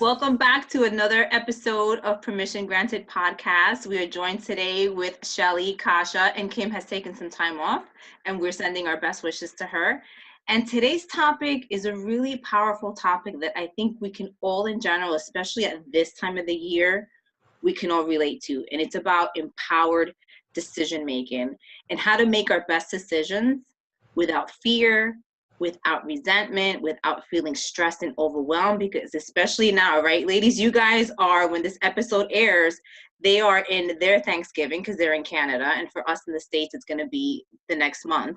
Welcome back to another episode of Permission Granted Podcast. We are joined today with Shelly, Kasha, and Kim has taken some time off, and we're sending our best wishes to her. And today's topic is a really powerful topic that I think we can all in general, especially at this time of the year, we can all relate to. And it's about empowered decision-making and how to make our best decisions without fear, without resentment, without feeling stressed and overwhelmed, because especially now, right, ladies, you guys are, when this episode airs, they are in their Thanksgiving because they're in Canada. And for us in the States, it's going to be the next month.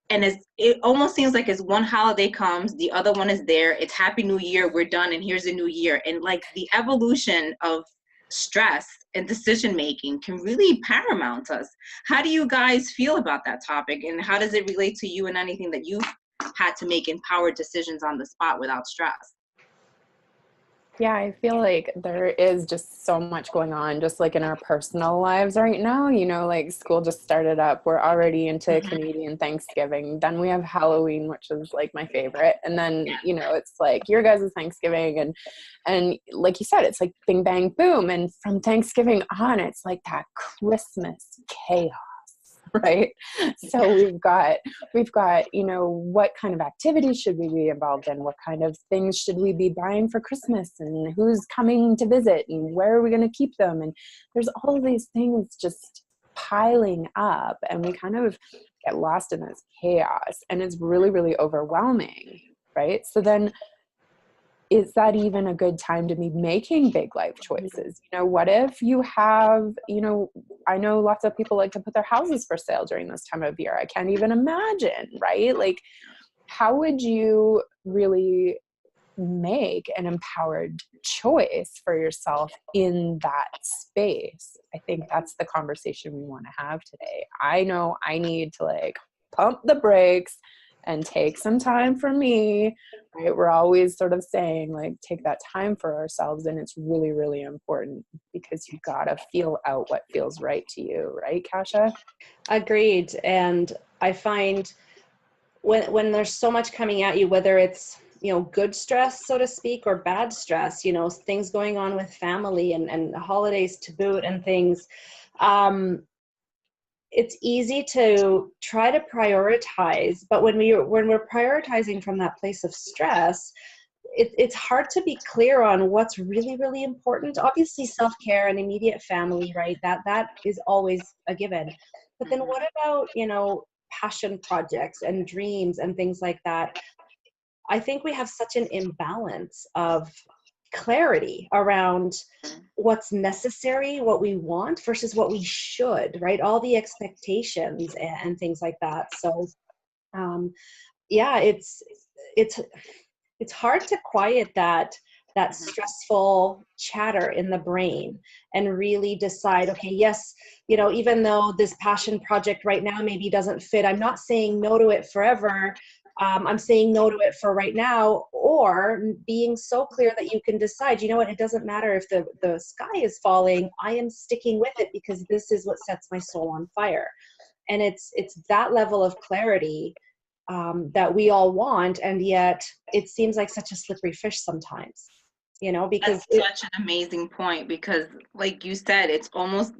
And it almost seems like as one holiday comes, the other one is there. It's Happy New Year. We're done. And here's a new year. And like the evolution of stress and decision-making can really paramount us. How do you guys feel about that topic? And how does it relate to you and anything that you've had to make empowered decisions on the spot without stress? Yeah, I feel like there is just so much going on, just like in our personal lives right now. You know, like school just started up. We're already into Canadian Thanksgiving. Then we have Halloween, which is like my favorite. And then, you know, it's like your guys' Thanksgiving. And like you said, it's like bing, bang, boom. And from Thanksgiving on, it's like that Christmas chaos. Right. So we've got, you know, what kind of activities should we be involved in? What kind of things should we be buying for Christmas? And who's coming to visit? And where are we going to keep them? And there's all of these things just piling up, and we kind of get lost in this chaos, and it's really, really overwhelming. Right. So then, is that even a good time to be making big life choices? You know, what if you have, you know, I know lots of people like to put their houses for sale during this time of year. I can't even imagine, right? Like, how would you really make an empowered choice for yourself in that space? I think that's the conversation we want to have today. I know I need to like pump the brakes and take some time for me, right? We're always sort of saying like, take that time for ourselves. And it's really, really important because you gotta feel out what feels right to you. Right, Kasha? Agreed. And I find when there's so much coming at you, whether it's, you know, good stress, so to speak, or bad stress, you know, things going on with family and holidays to boot and things, it's easy to try to prioritize, but when we're prioritizing from that place of stress, it's hard to be clear on what's really, really important. Obviously, self-care and immediate family, right? That is always a given. But then what about, you know, passion projects and dreams and things like that? I think we have such an imbalance of clarity around what's necessary, what we want versus what we should, right? All the expectations and things like that. So yeah, it's hard to quiet that stressful chatter in the brain and really decide, okay, yes, you know, even though this passion project right now maybe doesn't fit, I'm not saying no to it forever. I'm saying no to it for right now, or being so clear that you can decide, you know what, it doesn't matter if the sky is falling, I am sticking with it because this is what sets my soul on fire. And it's that level of clarity that we all want, and yet it seems like such a slippery fish sometimes, you know, because that's such an amazing point, because like you said, it's almost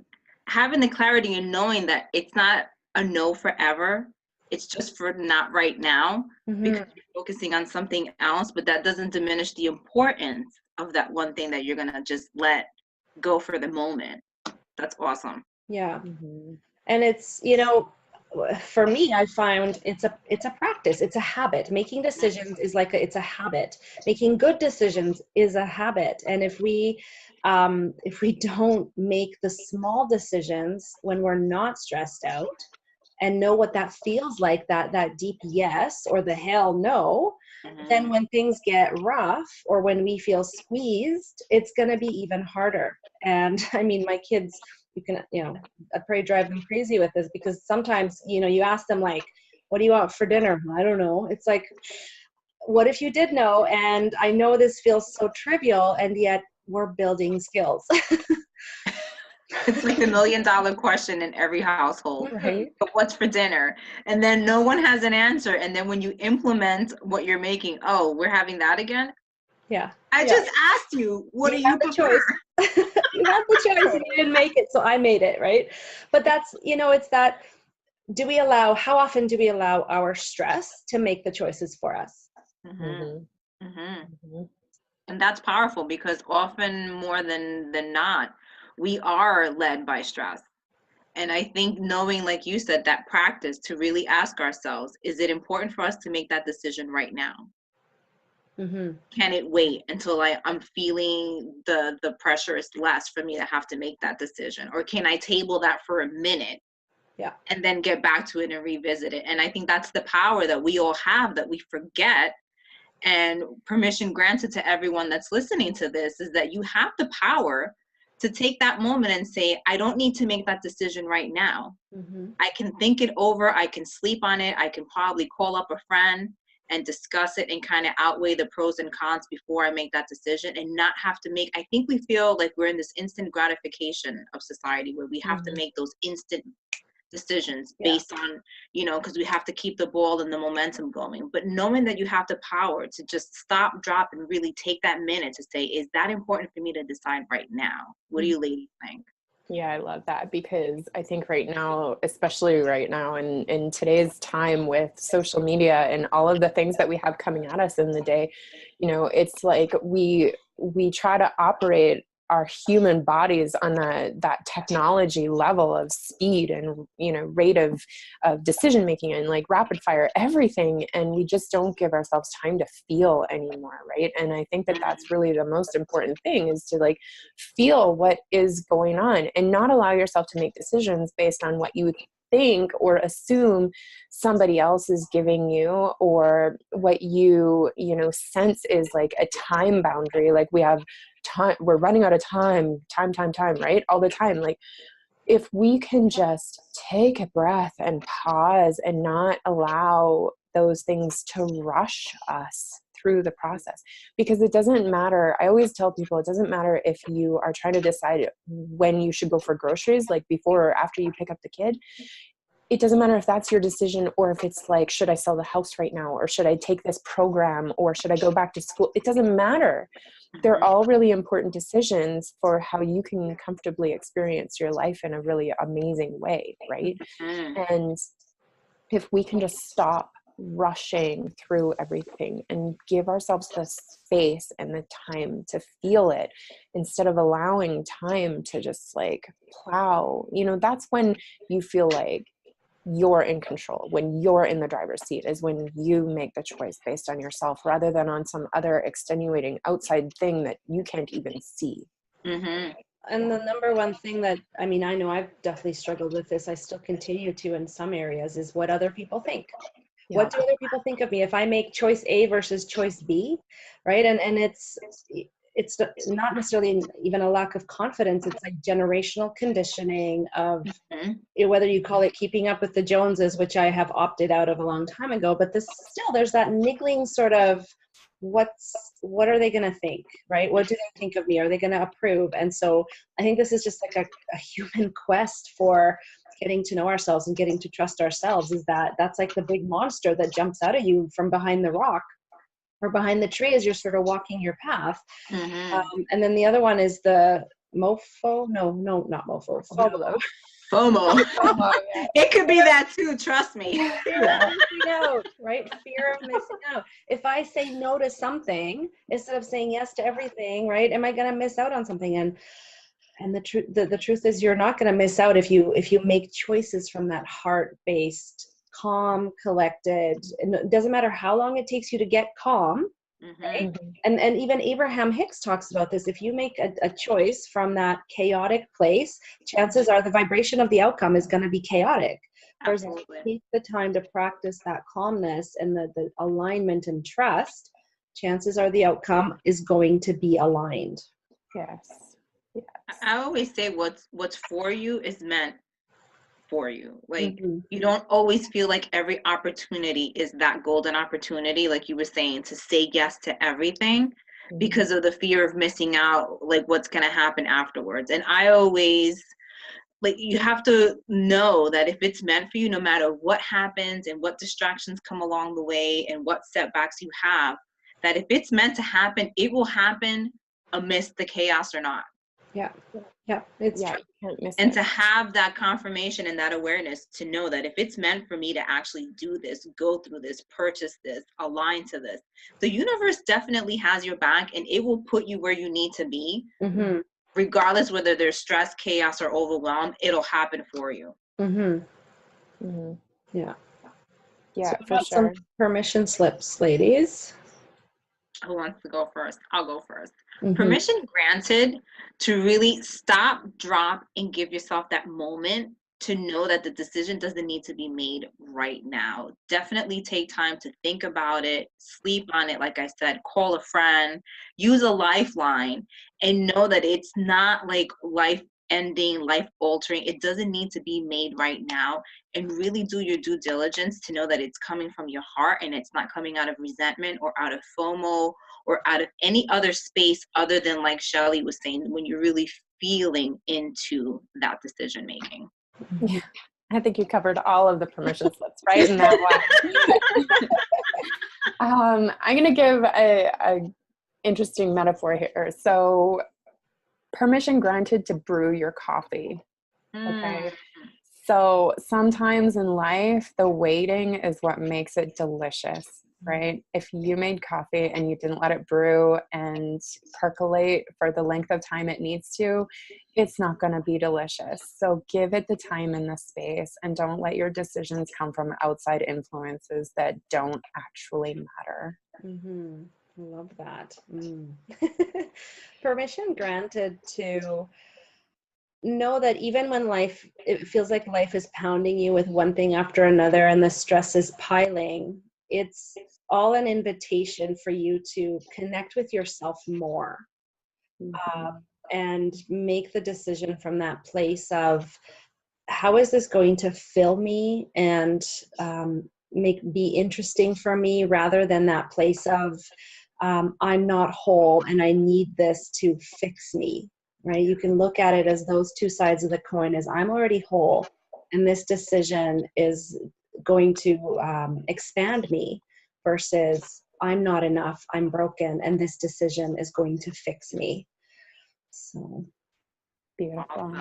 having the clarity and knowing that it's not a no forever. It's just for not right now, because you're focusing on something else, but that doesn't diminish the importance of that one thing that you're going to just let go for the moment. That's awesome. Yeah. And it's, you know, for me, I find it's a practice. It's a habit. Making decisions is like it's a habit. Making good decisions is a habit. And if we don't make the small decisions when we're not stressed out, and know what that feels like, that deep yes or the hell no, then when things get rough or when we feel squeezed, it's going to be even harder. And I mean, my kids, you can, you know, I probably drive them crazy with this, because sometimes, you know, you ask them like, what do you want for dinner? I don't know. It's like, what if you did know? And I know this feels so trivial, and yet we're building skills. It's like the $1 million question in every household. Right. But what's for dinner? And then no one has an answer. And then when you implement what you're making, oh, we're having that again? Yeah. I Yeah. just asked you, what do you had the prefer? choice. You had the choice and you didn't make it, so I made it, right? But that's, it's that, how often do we allow our stress to make the choices for us? Mm-hmm. Mm-hmm. And that's powerful, because often more than not, we are led by stress. And I think knowing, like you said, that practice to really ask ourselves, is it important for us to make that decision right now? Mm-hmm. Can it wait until I'm feeling the pressure is less for me to have to make that decision? Or can I table that for a minute? Yeah. And then get back to it and revisit it? And I think that's the power that we all have that we forget. And permission granted to everyone that's listening to this is that you have the power to take that moment and say, I don't need to make that decision right now. Mm-hmm. I can think it over. I can sleep on it. I can probably call up a friend and discuss it and kind of outweigh the pros and cons before I make that decision, and not have to I think we feel like we're in this instant gratification of society where we have to make those instant decisions based on, because we have to keep the ball and the momentum going. But knowing that you have the power to just stop, drop, and really take that minute to say, is that important for me to decide right now? What do you ladies think? Yeah, I love that, because I think right now, especially right now in today's time with social media and all of the things that we have coming at us in the day, it's like we try to operate our human bodies on that technology level of speed and, rate of decision making and like rapid fire everything. And we just don't give ourselves time to feel anymore. Right. And I think that that's really the most important thing, is to like feel what is going on and not allow yourself to make decisions based on what you think or assume somebody else is giving you, or what you sense is like a time boundary. Like we have time, we're running out of time, right? All the time. Like if we can just take a breath and pause and not allow those things to rush us through the process, because it doesn't matter. I always tell people, it doesn't matter if you are trying to decide when you should go for groceries, like before or after you pick up the kid. It doesn't matter if that's your decision, or if it's like, should I sell the house right now? Or should I take this program? Or should I go back to school? It doesn't matter. They're all really important decisions for how you can comfortably experience your life in a really amazing way, right? And if we can just stop rushing through everything and give ourselves the space and the time to feel it, instead of allowing time to just like plow, that's when you feel like you're in control, when you're in the driver's seat, is when you make the choice based on yourself rather than on some other extenuating outside thing that you can't even see. And the number one thing that, I know I've definitely struggled with this, I still continue to in some areas, is what other people think. Yeah. What do other people think of me if I make choice A versus choice B, right? And it's not necessarily even a lack of confidence. It's like generational conditioning of whether you call it keeping up with the Joneses, which I have opted out of a long time ago, but there's that niggling sort of what are they going to think, right? What do they think of me? Are they going to approve? And so I think this is just like a human quest for getting to know ourselves and getting to trust ourselves. That's like the big monster that jumps out at you from behind the rock or behind the tree as you're sort of walking your path. And then the other one is the FOMO. It could be that too, trust me. Fear of missing out, right? Fear of missing out. If I say no to something instead of saying yes to everything, right? Am I going to miss out on something? And the truth is, you're not going to miss out if you make choices from that heart-based, calm, collected. And it doesn't matter how long it takes you to get calm. Right? And even Abraham Hicks talks about this. If you make a choice from that chaotic place, chances are the vibration of the outcome is going to be chaotic. Whereas if you take the time to practice that calmness and the alignment and trust, chances are the outcome is going to be aligned. Yes. I always say what's for you is meant for you. Like you don't always feel like every opportunity is that golden opportunity, like you were saying, to say yes to everything because of the fear of missing out, like what's going to happen afterwards. And I always, like, you have to know that if it's meant for you, no matter what happens and what distractions come along the way and what setbacks you have, that if it's meant to happen, it will happen amidst the chaos or not. Yeah. It's Yeah, true. you can't miss And it. to have that confirmation and that awareness to know that if it's meant for me to actually do this, go through this, purchase this, align to this, the universe definitely has your back, and it will put you where you need to be. Mm-hmm. Regardless whether there's stress, chaos, or overwhelm, it'll happen for you. Mm-hmm. Mm-hmm. Yeah. Yeah, So for about some sure. permission slips, ladies. Who wants to go first? I'll go first. Mm-hmm. Permission granted to really stop, drop, and give yourself that moment to know that the decision doesn't need to be made right now. Definitely take time to think about it, sleep on it, like I said, call a friend, use a lifeline, and know that it's not like life ending, life altering. It doesn't need to be made right now. And really do your due diligence to know that it's coming from your heart and it's not coming out of resentment or out of FOMO or out of any other space other than, like Shelly was saying, when you're really feeling into that decision making. Yeah. I think you covered all of the permission slips right in that one. I'm going to give a interesting metaphor here. So permission granted to brew your coffee. Okay. So sometimes in life, the waiting is what makes it delicious, right? If you made coffee and you didn't let it brew and percolate for the length of time it needs to, it's not going to be delicious. So give it the time and the space, and don't let your decisions come from outside influences that don't actually matter. Mm-hmm. I love that. Permission granted to know that even when it feels like life is pounding you with one thing after another and the stress is piling, it's all an invitation for you to connect with yourself more. And make the decision from that place of, how is this going to fill me and be interesting for me, rather than that place of I'm not whole and I need this to fix me, right? You can look at it as those two sides of the coin, as I'm already whole and this decision is going to expand me, versus I'm not enough, I'm broken, and this decision is going to fix me. So Beautiful.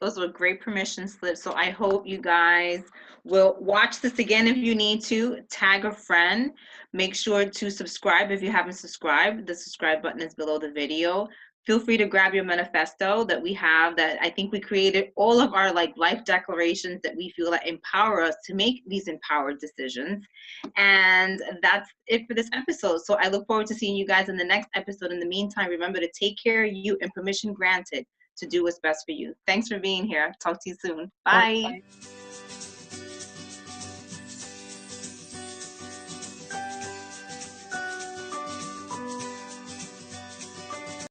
Those were great permission slips. So I hope you guys will watch this again if you need to. Tag a friend. Make sure to subscribe if you haven't subscribed. The subscribe button is below the video. Feel free to grab your manifesto that we have, that I think we created all of our life declarations that we feel that empower us to make these empowered decisions. And that's it for this episode. So I look forward to seeing you guys in the next episode. In the meantime, remember to take care of you, and permission granted to do what's best for you. Thanks for being here. Talk to you soon. Bye. Bye.